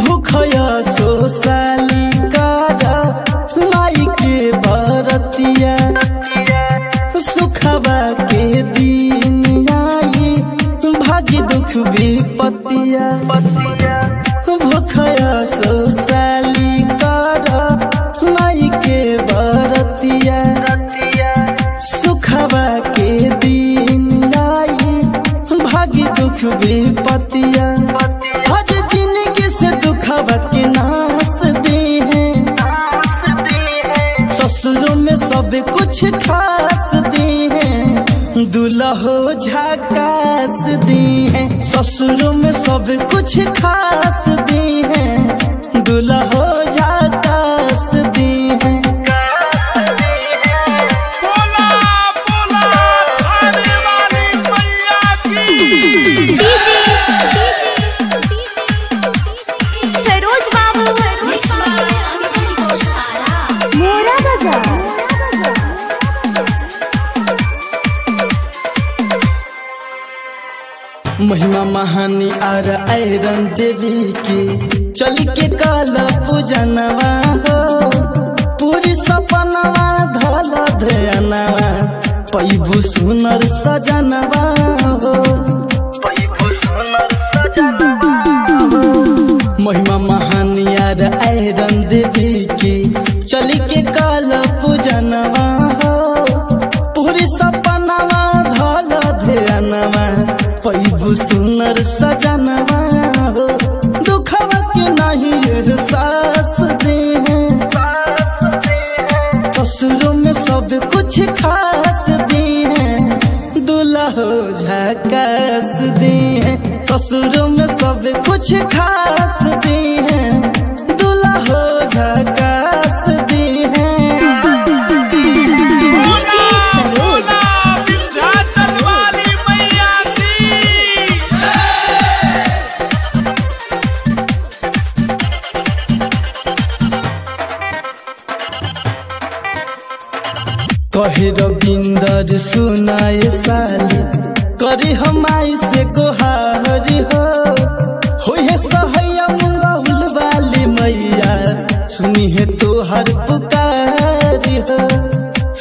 भूखया सोसाली कारा माई के बरतिया सुखबा के दिन आई भागी दुख विपतिया। भूखया सोसाली कारा माई के बरतिया सुखबा के दिन आई भागी दुख विपतिया। के नास दे हैं ससुरों में सब कुछ खास दे हैं दुल्हो झकास दे हैं ससुरों में सब कुछ खास दे हैं दुल्हो झकास दे हैं। महिमा महानी आर आयरन देवी की चल के काला पूजनवा हो पूरी सपनवा धल ध्यानवा पैबू सुनर सजनवा हो पैबू सुनर सजनवा हो। महिमा महानी आर आयरन देवी की चल के काला पूजनवा हो पूरी सपनवा धल ध्यानवा पैबू सुनर सजनवा हो दुखवा के नहीं एहसास दे हैं ससुरों में सब कुछ खास दे हैं दुल्हो झकास दे हैं ससुरों में सब कुछ खास दे हैं दुल्हो झकास दे हैं। कहे रविंदर सुनाए साली करी हमाई से गोहारी हो है सहैया मंगल वाली मैया सुनी है तोहर पुकारी हो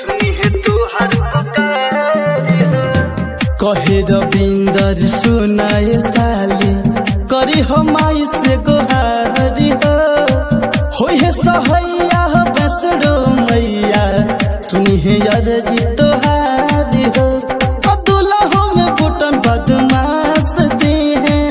सुनी है तोहर पुकारी हो। कहे रविंदर सुनाए साली करी हमाई से गोहारी हो है सहैया बसड़ो मैया सुनी है अर्जी तोहारी हो दुल्हो में बुटन बदमाश दे हैं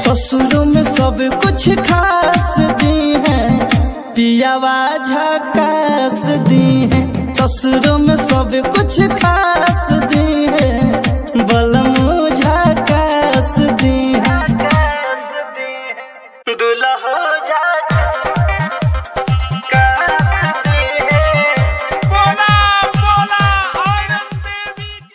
ससुरों में सब कुछ खास दे हैं पियावा झकास दे हैं ससुरों में सब कुछ खास